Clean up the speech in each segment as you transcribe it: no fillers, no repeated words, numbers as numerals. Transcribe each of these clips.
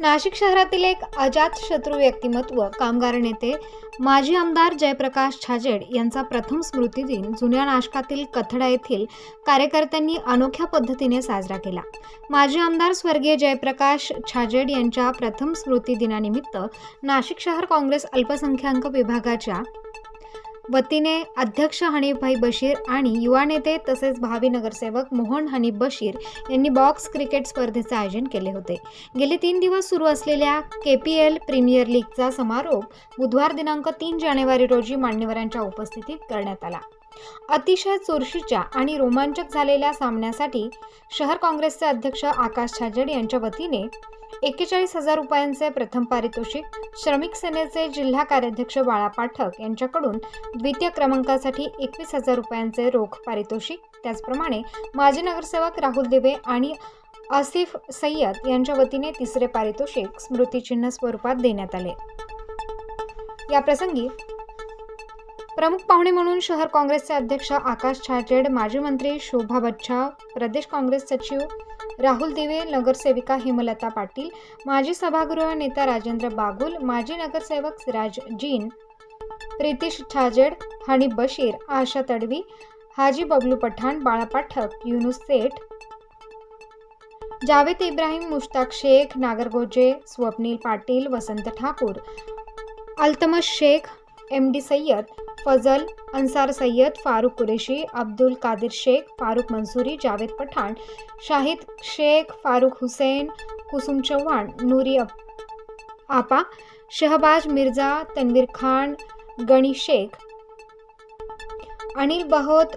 नाशिक शहरातील एक अजातशत्रू व्यक्तिमत्व, कामगार नेते, माजी आमदार जयप्रकाश छाजेड यांचा प्रथम स्मृतिदिन जुन्या नाशकातील कथडा येथील कार्यकर्त्यांनी अनोख्या पद्धतीने साजरा केला. माजी आमदार स्वर्गीय जयप्रकाश छाजेड यांच्या प्रथम स्मृतिदिनानिमित्त नाशिक शहर काँग्रेस अल्पसंख्याक विभागाच्या वतीने अध्यक्ष हनीफभाई बशीर आणि युवा नेते तसेच भावी नगरसेवक मोहन हनीफ बशीर यांनी बॉक्स क्रिकेट स्पर्धेचे आयोजन केले होते. गेले 3 दिवस सुरू असलेल्या KPL प्रीमियर लीगचा समारोप बुधवार दिनांक 3 जानेवारी रोजी मान्यवरांच्या उपस्थितीत करण्यात आला. अतिशय चुरशीच्या आणि रोमांचक झालेल्या सामन्यासाठी शहर काँग्रेसचे अध्यक्ष आकाश छाजेड यांच्या वतीने 41,000 रुपयांचे प्रथम पारितोषिक, श्रमिक सेनेचे जिल्हा कार्याध्यक्ष बाळा पाठक यांच्याकडून द्वितीय क्रमांकासाठी 21,000 रुपयांचे रोख पारितोषिक, त्याचप्रमाणे माजी नगरसेवक राहुल दिवे आणि आसिफ सय्यद यांच्या वतीने तिसरे पारितोषिक स्मृतिचिन्ह स्वरूपात देण्यात आले. या प्रसंगी प्रमुख पाहुणे म्हणून शहर काँग्रेसचे अध्यक्ष आकाश छाजेड, माजी मंत्री शोभा बच्छाव, प्रदेश काँग्रेस सचिव राहुल दिवे, नगरसेविका हेमलता पाटील, माजी सभागृह नेता राजेंद्र बागुल, माजी नगरसेवक सिराज जीन, प्रीतिश छाजेड, हनीफ बशीर, आशा तडवी, हाजी बबलू पठाण, बाळा पाठक, युनुस सेठ, जावेद इब्राहिम, मुश्ताक शेख, नागर गोजे, स्वप्नील पाटील, वसंत ठाकूर, अल्तमश शेख, MD सय्यद, फजल, अन्सार सय्यद, फारूक कुरेशी, अब्दुल कादिर शेख, फारूक मंसूरी, जावेद पठाण, शाहिद शेख, फारूक हुसैन, कुसुम चव्हाण, नूरी आपा, शहबाज मिर्जा, तन्वीर खान, गणी शेख, अनिल बहोत,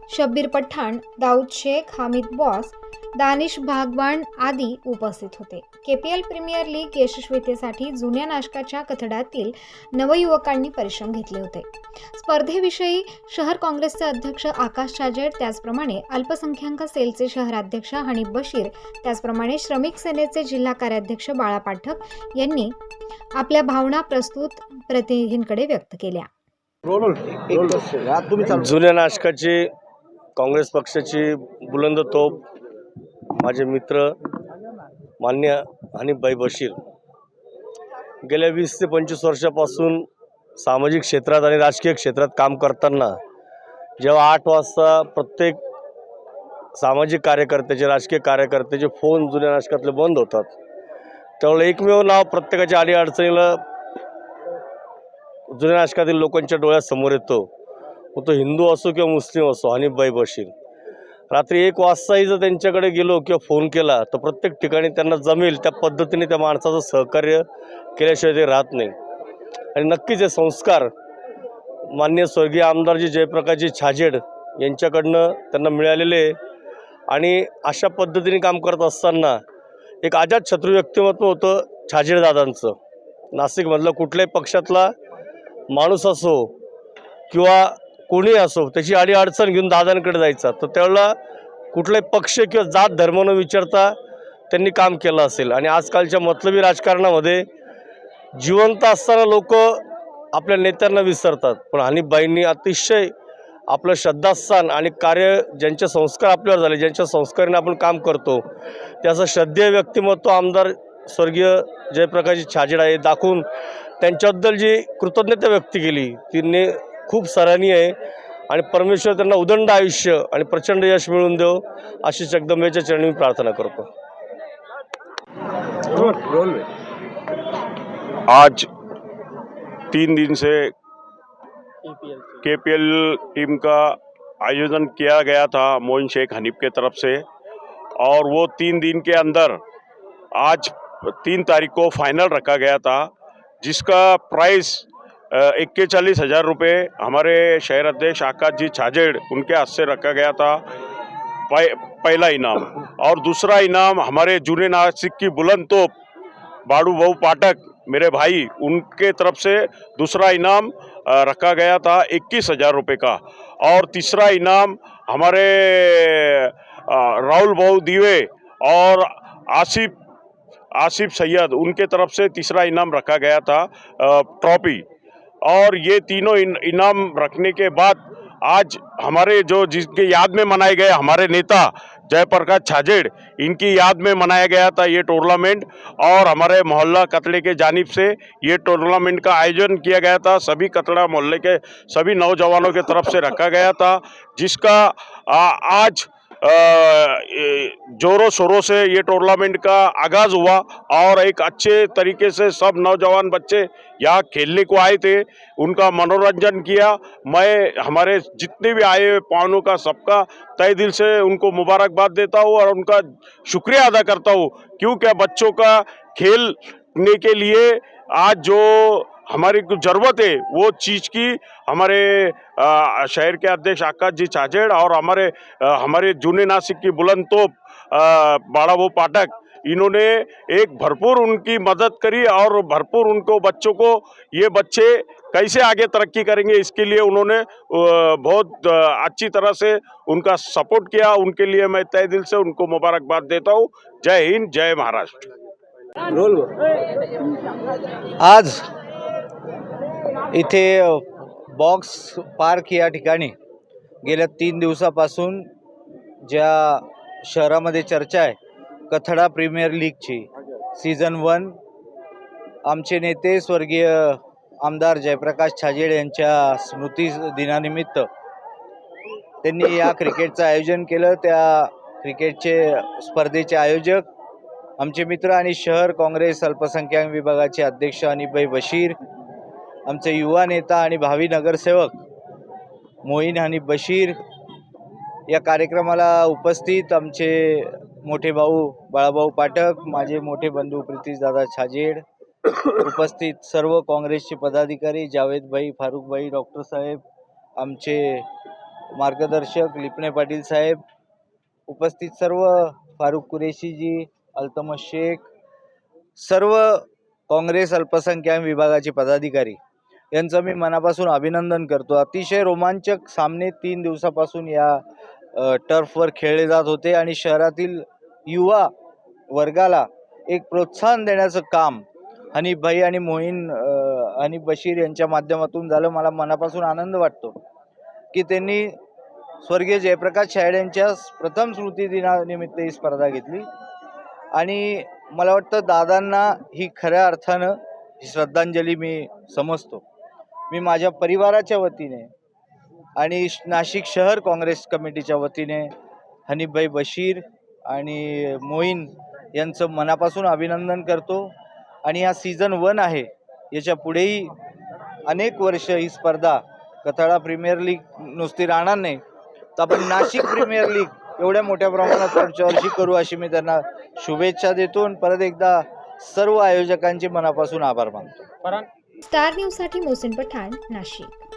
शब्बीर पठाण, दाऊद शेख, हामिद बॉस, दानिश भागवान आदी उपस्थित होते. KPL प्रीमियर लीग यशस्वीतेसाठी जुन्या नाशकाच्या कथड्यातील नवयुवकांनी परिश्रम घेतले होते. स्पर्धेविषयी शहर काँग्रेसचे अध्यक्ष आकाश छाजेड, त्याचप्रमाणे अल्पसंख्याक सेलचे शहराध्यक्ष हनीफ बशीर, त्याचप्रमाणे श्रमिक सेनेचे जिल्हा कार्याध्यक्ष बाळा पाठक यांनी आपल्या भावना प्रस्तुत प्रतिनिधींकडे व्यक्त केल्या. जुन्या नाशकाची काँग्रेस पक्षाची बुलंद तोप माझे मित्र मान्य हनीफभाई बशीर गेल्या 20 ते 25 वर्षापासून सामाजिक क्षेत्रात आणि राजकीय क्षेत्रात काम करताना जेव्हा 8 वाजता प्रत्येक सामाजिक कार्यकर्त्याचे, राजकीय कार्यकर्त्याचे फोन जुन्या नाशकातले बंद होतात, त्यावेळेला एकमेव नाव प्रत्येकाच्या अडीअडचणीला जुन्या नाशकातील लोकांच्या डोळ्यासमोर येतो. तो हिंदू असो किंवा मुस्लिम असो, हनीफभाई बशीर. रात्री 1 वाजताही जर त्यांच्याकडे गेलो किंवा फोन केला तर प्रत्येक ठिकाणी त्यांना जमेल त्या पद्धतीने त्या माणसाचं सहकार्य केल्याशिवाय ते राहत नाही. आणि नक्कीच हे संस्कार माननीय स्वर्गीय आमदारजी जयप्रकाशजी छाजेड यांच्याकडनं त्यांना मिळालेले. आणि अशा पद्धतीने काम करत असताना एक अजातशत्रू व्यक्तिमत्व होतं छाजेडदादांचं. नाशिकमधलं कुठल्याही पक्षातला माणूस असो किंवा कोणी असो, त्याची अडीअडचण घेऊन दादांकडे जायचा, तर त्यावेळेला कुठलाही पक्ष किंवा जात धर्म न विचारता त्यांनी काम केलं असेल. आणि आजकालच्या मतलबी राजकारणामध्ये जिवंत असताना लोक आपल्या नेत्यांना विसरतात, पण हनीफभाईंनी अतिशय आपलं श्रद्धास्थान आणि कार्य, ज्यांचे संस्कार आपल्यावर झाले, ज्यांच्या संस्काराने आपण काम करतो, त्याचं श्रद्धेय व्यक्तिमत्व आमदार स्वर्गीय जयप्रकाशजी छाजेड आहे दाखवून त्यांच्याबद्दल जी कृतज्ञता व्यक्त केली ती खूप सराहनीय आहे. आणि परमेश्वर त्यांना उदंड आयुष्य आणि प्रचंड यश मिळवून देव अशी जगदंबेच्या चरणी मी प्रार्थना करतो. आज 3 दिन से KPL टीम का आयोजन किया गया था मोइन शेख हनीफ के तरफ से, और वो 3 दिन के अंदर आज 3 तारीख को फाइनल रखा गया था, जिसका प्राइस 41,000 रुपये हमारे शहर अध्यक्ष आकाश जी छाजेड उनके हाथ से रखा गया था, पहला इनाम. और दूसरा इनाम हमारे जूने नासिक की बुलंद तोप बाड़ू भाऊ पाठक मेरे भाई, उनके तरफ से दूसरा इनाम रखा गया था 21,000 रुपये का. और तीसरा इनाम हमारे राहुल भाऊ दिवे और आसिफ सय्यद, उनके तरफ से तीसरा इनाम रखा गया था ट्रॉफी. और ये तीनों इनाम रखने के बाद आज हमारे जो जिसके याद में मनाए गए हमारे नेता जयप्रकाश छाजेड़, इनकी याद में मनाया गया था ये टूर्नामेंट। और हमारे मोहल्ला कतड़े के जानिब से ये टूर्नामेंट का आयोजन किया गया था, सभी कतड़ा मोहल्ले के सभी नौजवानों की तरफ से रखा गया था, जिसका आज जोरों शोरों से ये टूर्नामेंट का आगाज हुआ। और एक अच्छे तरीके से सब नौजवान बच्चे यहाँ खेलने को आए थे, उनका मनोरंजन किया। मैं हमारे जितने भी आए हुए पावनों का सबका तहे दिल से उनको मुबारकबाद देता हूँ और उनका शुक्रिया अदा करता हूँ, क्योंकि बच्चों का खेलने के लिए आज जो हमारी कुछ ज़रूरत है वो चीज़ की हमारे शहर के अध्यक्ष आकाश जी छाजेड़ और हमारे जूने नासिक की बुलंद तोप बाड़ाबो पाठक, इन्होंने एक भरपूर उनकी मदद करी और भरपूर उनको बच्चों को ये बच्चे कैसे आगे तरक्की करेंगे इसके लिए उन्होंने बहुत अच्छी तरह से उनका सपोर्ट किया। उनके लिए मैं तहे दिल से उनको मुबारकबाद देता हूँ। जय हिंद, जय महाराष्ट्र। आज इथे बॉक्स पार्क या ठिकाणी गेल्या 3 दिवसापासून ज्या शहरामध्ये चर्चा आहे कथडा प्रीमियर लीगची सीझन 1, आमचे नेते स्वर्गीय आमदार जयप्रकाश छाजेड़ यांच्या स्मृती दिनानिमित्त त्यांनी या क्रिकेटचं आयोजन केलं। त्या क्रिकेटचे स्पर्धेचे आयोजक आमचे मित्र आणि शहर काँग्रेस अल्पसंख्याक विभागाचे अध्यक्ष हनीफभाई बशीर, आमचे युवा नेता आणि भावी नगरसेवक मोईन हनीफ बशीर, या कार्यक्रमाला उपस्थित आमचे मोठे भाऊ बाळाभाऊ पाठक, माझे मोठे बंधू प्रीतीशदादा छाजेड़, उपस्थित सर्व काँग्रेसचे पदाधिकारी जावेदभाई, फारुखभाई, डॉक्टर साहेब, आमचे मार्गदर्शक लिपणे पाटील साहेब, उपस्थित सर्व फारुख कुरेशी जी, अल्तमश शेख, सर्व काँग्रेस अल्पसंख्याक विभागाचे पदाधिकारी यांचं मी मनापासून अभिनंदन करतो। अतिशय रोमांचक सामने 3 दिवसापासून या टर्फवर खेळले जात होते आणि शहरातील युवा वर्गाला एक प्रोत्साहन देण्याचं काम हनीफभाई आणि हनीफ बशीर यांच्या माध्यमातून झालं। मला मनापासून आनंद वाटतो की त्यांनी स्वर्गीय जयप्रकाश छाजेड़ यांच्या प्रथम स्मृती दिनानिमित्त ही स्पर्धा घेतली आणि मला वाटतं दादांना ही खऱ्या अर्थानं श्रद्धांजली मी समजतो। मी माझ्या परिवाराच्या वतीने आणि नाशिक शहर काँग्रेस कमिटीच्या वतीने हनीफभाई बशीर आणि मोईन यांचं मनापासून अभिनंदन करतो। आणि हा सीझन 1 आहे, याच्या पुढेही अनेक वर्ष ही स्पर्धा कथडा प्रीमियर लीग नुसती राहणार नाही तर आपण नाशिक प्रीमियर लीग एवढ्या मोठ्या प्रमाणात पुढच्या वर्षी करू अशी मी त्यांना शुभेच्छा देतो। परत एकदा सर्व आयोजकांचे मनापासून आभार मानतो। स्टार न्यूजसाठी मोहसिन पठाण, नाशिक।